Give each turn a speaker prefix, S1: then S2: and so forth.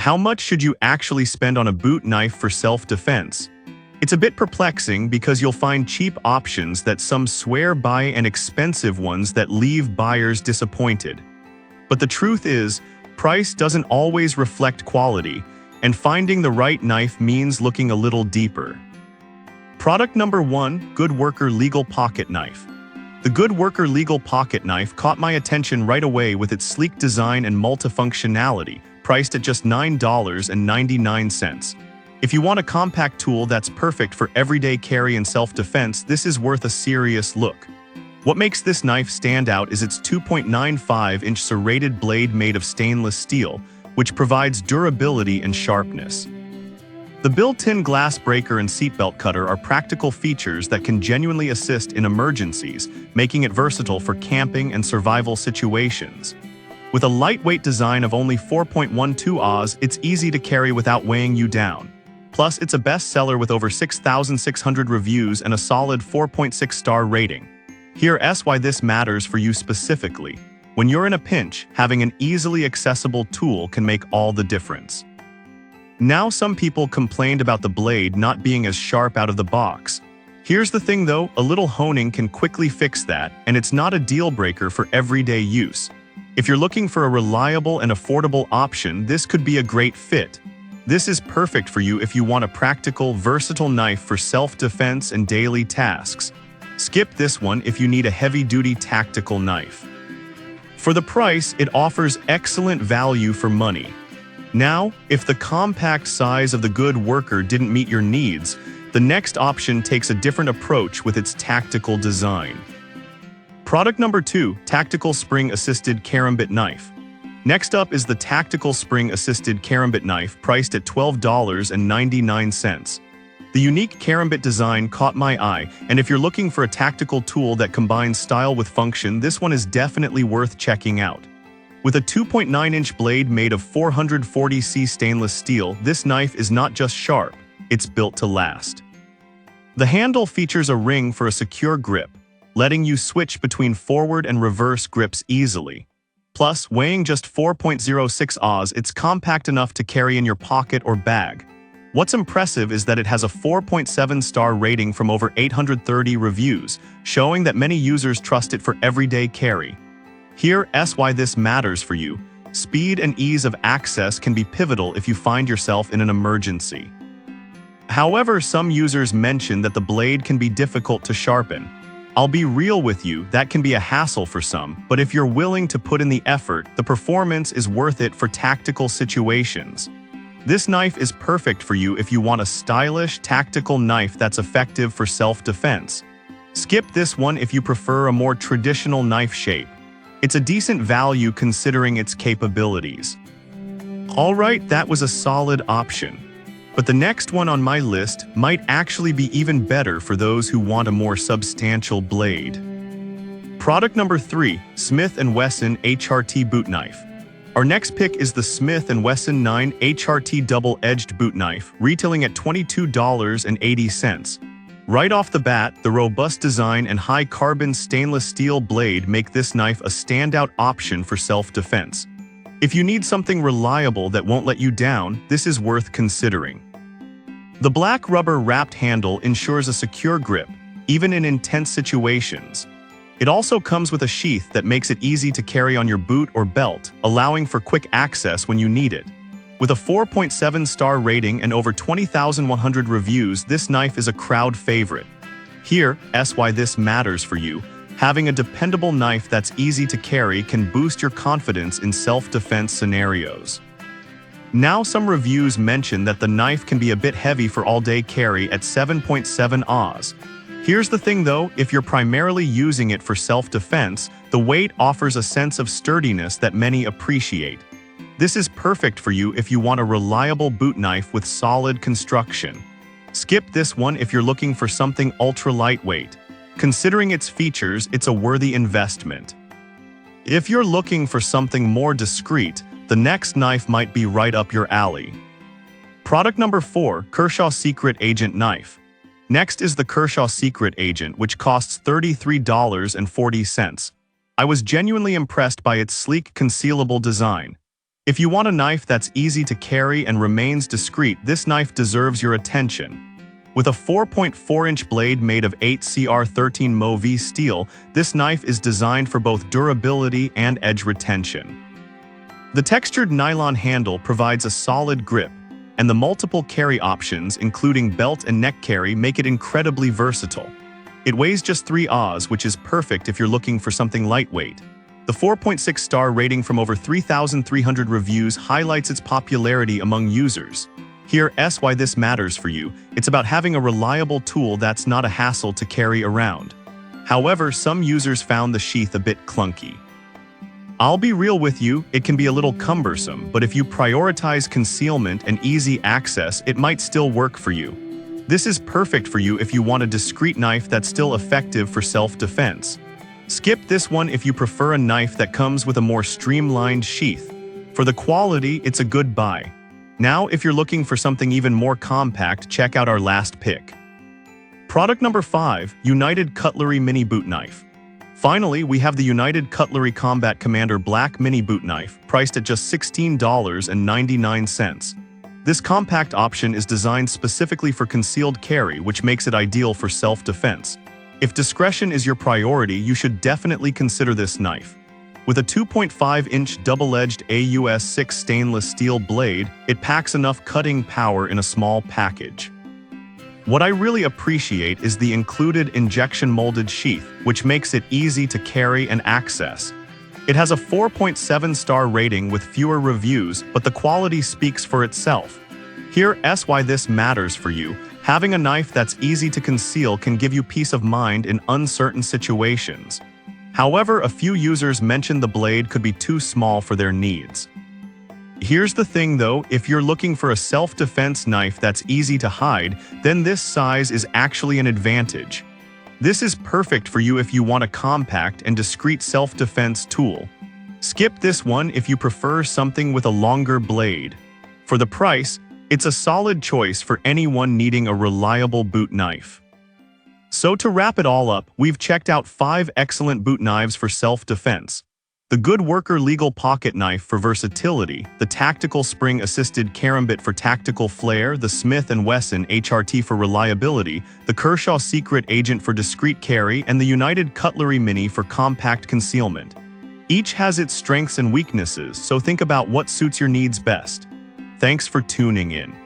S1: How much should you actually spend on a boot knife for self-defense? It's a bit perplexing because you'll find cheap options that some swear by and expensive ones that leave buyers disappointed. But the truth is, price doesn't always reflect quality, and finding the right knife means looking a little deeper. Product number 1, Good Worker Legal Pocket Knife. The Good Worker Legal Pocket Knife caught my attention right away with its sleek design and multifunctionality, priced at just $9.99. If you want a compact tool that's perfect for everyday carry and self-defense, this is worth a serious look. What makes this knife stand out is its 2.95-inch serrated blade made of stainless steel, which provides durability and sharpness. The built-in glass breaker and seatbelt cutter are practical features that can genuinely assist in emergencies, making it versatile for camping and survival situations. With a lightweight design of only 4.12 oz, it's easy to carry without weighing you down. Plus, it's a bestseller with over 6,600 reviews and a solid 4.6-star rating. Here's why this matters for you specifically. When you're in a pinch, having an easily accessible tool can make all the difference. Now, some people complained about the blade not being as sharp out of the box. Here's the thing though, a little honing can quickly fix that, and it's not a deal breaker for everyday use. If you're looking for a reliable and affordable option, this could be a great fit. This is perfect for you if you want a practical, versatile knife for self-defense and daily tasks. Skip this one if you need a heavy-duty tactical knife. For the price, it offers excellent value for money. Now, if the compact size of the Good Worker didn't meet your needs, the next option takes a different approach with its tactical design. Product number 2, Tactical Spring-Assisted Karambit Knife. Next up is the Tactical Spring-Assisted Karambit Knife, priced at $12.99. The unique karambit design caught my eye, and if you're looking for a tactical tool that combines style with function, this one is definitely worth checking out. With a 2.9-inch blade made of 440C stainless steel, this knife is not just sharp, it's built to last. The handle features a ring for a secure grip, letting you switch between forward and reverse grips easily. Plus, weighing just 4.06 oz, it's compact enough to carry in your pocket or bag. What's impressive is that it has a 4.7-star rating from over 830 reviews, showing that many users trust it for everyday carry. Here's why this matters for you. Speed and ease of access can be pivotal if you find yourself in an emergency. However, some users mention that the blade can be difficult to sharpen. I'll be real with you, that can be a hassle for some, but if you're willing to put in the effort, the performance is worth it for tactical situations. This knife is perfect for you if you want a stylish, tactical knife that's effective for self-defense. Skip this one if you prefer a more traditional knife shape. It's a decent value considering its capabilities. Alright, that was a solid option. But the next one on my list might actually be even better for those who want a more substantial blade. Product number 3, Smith & Wesson HRT Boot Knife. Our next pick is the Smith & Wesson 9 HRT Double-Edged Boot Knife, retailing at $22.80. Right off the bat, the robust design and high-carbon stainless steel blade make this knife a standout option for self-defense. If you need something reliable that won't let you down, this is worth considering. The black rubber-wrapped handle ensures a secure grip, even in intense situations. It also comes with a sheath that makes it easy to carry on your boot or belt, allowing for quick access when you need it. With a 4.7-star rating and over 20,100 reviews, this knife is a crowd favorite. Here's why this matters for you. Having a dependable knife that's easy to carry can boost your confidence in self-defense scenarios. Now, some reviews mention that the knife can be a bit heavy for all-day carry at 7.7 oz. Here's the thing though, if you're primarily using it for self-defense, the weight offers a sense of sturdiness that many appreciate. This is perfect for you if you want a reliable boot knife with solid construction. Skip this one if you're looking for something ultra-lightweight. Considering its features, it's a worthy investment. If you're looking for something more discreet, the next knife might be right up your alley. Product number 4, Kershaw Secret Agent Knife. Next is the Kershaw Secret Agent, which costs $33.40. I was genuinely impressed by its sleek, concealable design. If you want a knife that's easy to carry and remains discreet, this knife deserves your attention. With a 4.4-inch blade made of 8cr13 Mo-V steel, this knife is designed for both durability and edge retention. The textured nylon handle provides a solid grip, and the multiple carry options, including belt and neck carry, make it incredibly versatile. It weighs just 3 oz, which is perfect if you're looking for something lightweight. The 4.6-star rating from over 3,300 reviews highlights its popularity among users. Here's why this matters for you. It's about having a reliable tool that's not a hassle to carry around. However, some users found the sheath a bit clunky. I'll be real with you, it can be a little cumbersome, but if you prioritize concealment and easy access, it might still work for you. This is perfect for you if you want a discreet knife that's still effective for self-defense. Skip this one if you prefer a knife that comes with a more streamlined sheath. For the quality, it's a good buy. Now, if you're looking for something even more compact, check out our last pick. Product number 5, United Cutlery Mini Boot Knife. Finally, we have the United Cutlery Combat Commander Black Mini Boot Knife, priced at just $16.99. This compact option is designed specifically for concealed carry, which makes it ideal for self-defense. If discretion is your priority, you should definitely consider this knife. With a 2.5-inch double-edged AUS 6 stainless steel blade, it packs enough cutting power in a small package. What I really appreciate is the included injection-molded sheath, which makes it easy to carry and access. It has a 4.7-star rating with fewer reviews, but the quality speaks for itself. Here's why this matters for you. Having a knife that's easy to conceal can give you peace of mind in uncertain situations. However, a few users mentioned the blade could be too small for their needs. Here's the thing though, if you're looking for a self-defense knife that's easy to hide, then this size is actually an advantage. This is perfect for you if you want a compact and discreet self-defense tool. Skip this one if you prefer something with a longer blade. For the price, it's a solid choice for anyone needing a reliable boot knife. So to wrap it all up, we've checked out 5 excellent boot knives for self-defense. The Good Worker Legal Pocket Knife for versatility, the Tactical Spring-Assisted Karambit for tactical flair, the Smith & Wesson HRT for reliability, the Kershaw Secret Agent for discreet carry, and the United Cutlery Mini for compact concealment. Each has its strengths and weaknesses, so think about what suits your needs best. Thanks for tuning in.